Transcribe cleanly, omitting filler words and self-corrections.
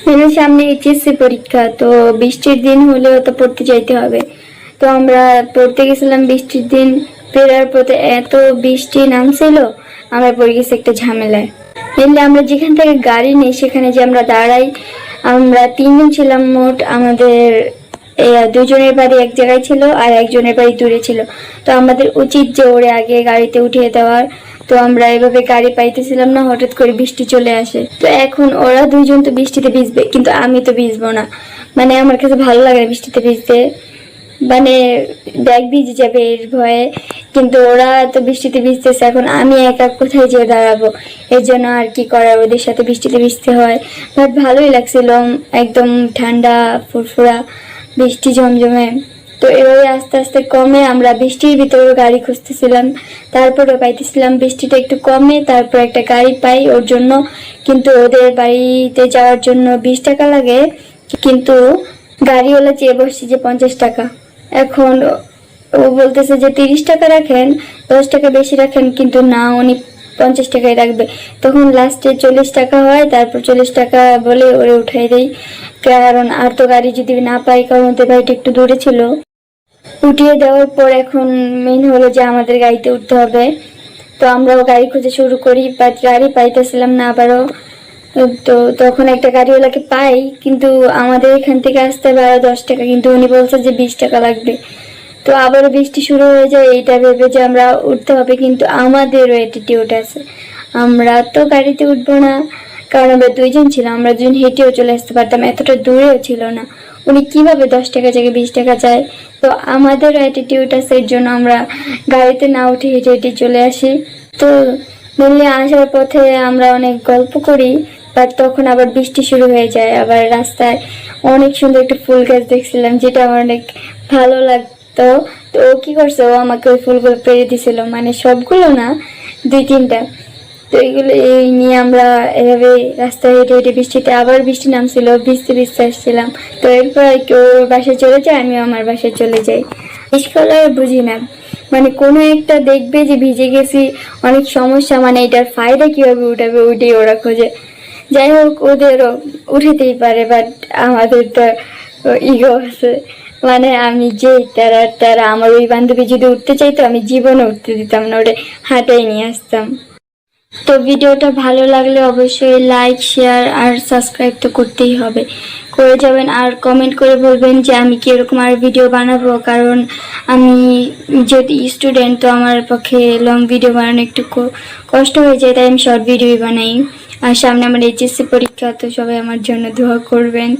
মানে সামনে এইচএসসি পরীক্ষা, তো বৃষ্টির দিন হলেও তো পড়তে যাইতে হবে। তো আমরা পড়তে গেছিলাম বৃষ্টির দিন, ফেরার পথে এত বৃষ্টি নামছিল, আমরা পড়ে গেছি একটা ঝামেলায়। এমনি আমরা যেখান থেকে গাড়ি নেই সেখানে যে আমরা দাঁড়াই, আমরা 3 জন ছিলাম মোট। আমাদের দুজনের বাড়ি এক জায়গায় ছিল আর একজনের বাড়ি দূরে ছিল। তো আমাদের উচিত যে ওরে আগে গাড়িতে উঠিয়ে দেওয়ার। তো আমরা এভাবে গাড়ি পাইতেছিলাম না, হঠাৎ করে বৃষ্টি চলে আসে। তো এখন ওরা 2 জন তো বৃষ্টিতে ভিজবে, কিন্তু আমি তো ভিজবো না। মানে আমার কাছে ভালো লাগে না বৃষ্টিতে ভিজতে, মানে ব্যাগ ভিজে যাবে এর ভয়ে। কিন্তু ওরা তো বৃষ্টিতে ভিজতেছে, এখন আমি একা কোথায় যেয়ে দাঁড়াবো? এর জন্য আর কি করার, ওদের সাথে বৃষ্টিতে ভিজতে হয়। বাট ভালোই লাগছিল, একদম ঠান্ডা ফুরফুরা বৃষ্টি ঝমঝমে। তো এভাবে আস্তে আস্তে কমে, আমরা বৃষ্টির ভিতরে গাড়ি খুঁজতেছিলাম, তারপরেও পাইতেছিলাম। বৃষ্টিটা একটু কমে, তারপর একটা গাড়ি পাই ওর জন্য। কিন্তু ওদের বাড়িতে যাওয়ার জন্য 20 টাকা লাগে, কিন্তু গাড়িওয়ালা চেয়ে বসছি যে 50 টাকা। এখন ও বলতেছে যে 30 টাকা রাখেন, 10 টাকা বেশি রাখেন, কিন্তু না, উনি 50 টাকাই রাখবে। তখন লাস্টে 40 টাকা হয়, তারপর 40 টাকা বলে ওরে উঠাই দেই, কারণ আর তো গাড়ি যদি না পাই, কারণ ওদের বাড়িটা একটু দূরে ছিল। উঠিয়ে দেওয়ার পর এখন মেন হলো যে আমাদের গাড়িতে উঠতে হবে। তো আমরাও গাড়ি খুঁজে শুরু করি, বাট গাড়ি পাইতেছিলাম না আবারও। তো তখন একটা গাড়িওয়ালাকে পাই, কিন্তু আমাদের এখান থেকে আসতে হবে 10 টাকা, কিন্তু উনি বলছে যে 20 টাকা লাগবে। তো আবারও বৃষ্টি শুরু হয়ে যায়, এইটা ভেবে যে আমরা উঠতে হবে, কিন্তু আমাদেরও অ্যাটিটিউড আছে, আমরা তো গাড়িতে উঠবো না। কারণ আমরা 2 জন ছিলাম, আমরা 2 জন হেঁটেও চলে আসতে পারতাম, এতটা দূরেও ছিল না। উনি কিভাবে 10 টাকা জায়গায় 20 টাকা চায়? তো আমাদের অ্যাটিটিউড আছে, এর জন্য আমরা গাড়িতে না উঠে হেঁটে হেঁটে চলে আসি। তো দিল্লি আসার পথে আমরা অনেক গল্প করি, বাট তখন আবার বৃষ্টি শুরু হয়ে যায়। আবার রাস্তায় অনেক সুন্দর একটা ফুল গাছ দেখছিলাম, যেটা আমার অনেক ভালো লাগতো। তো ও কি করছে, ও আমাকে ওই ফুলগুলো পেরে দিছিল, মানে সবগুলো না, 2-3টা। তো এইগুলো এই নিয়ে আমরা এভাবে রাস্তায় হেঁটে হেঁটে, বৃষ্টিতে আবার বৃষ্টি নামছিল, ভিজতে ভিজতে আসছিলাম। তো এরপর কেউ বাসায় চলে যায়, আমিও আমার বাসায় চলে যাই। বিশেষকালে বুঝি না, মানে কোনো একটা দেখবে যে ভিজে গেছি, অনেক সমস্যা, মানে এটার ফায়দা কিভাবে উঠাবে ওইটাই ওরা খোঁজে। যাই হোক, ওদেরও উঠাতেই পারে, বাট আমাদের তো ইগো আছে। মানে আমি যে তারা আমার ওই বান্ধবী যদি উঠতে চাইতো, আমি জীবনে উঠতে দিতাম না, ওটা হাঁটাই নিয়ে আসতাম। তো ভিডিওটা ভালো লাগলে অবশ্যই লাইক, শেয়ার আর সাবস্ক্রাইব তো করতেই হবে, করে যাবেন। আর কমেন্ট করে বলবেন যে আমি কি এরকম আর ভিডিও বানাবো, কারণ আমি যদি স্টুডেন্ট, তো আমার পক্ষে লং ভিডিও বানানো একটু কষ্ট হয়ে যায়, তাই আমি শর্ট ভিডিওই বানাই। আর সামনে আমার এইচএসসি পরীক্ষা, তো সবাই আমার জন্য দোয়া করবেন।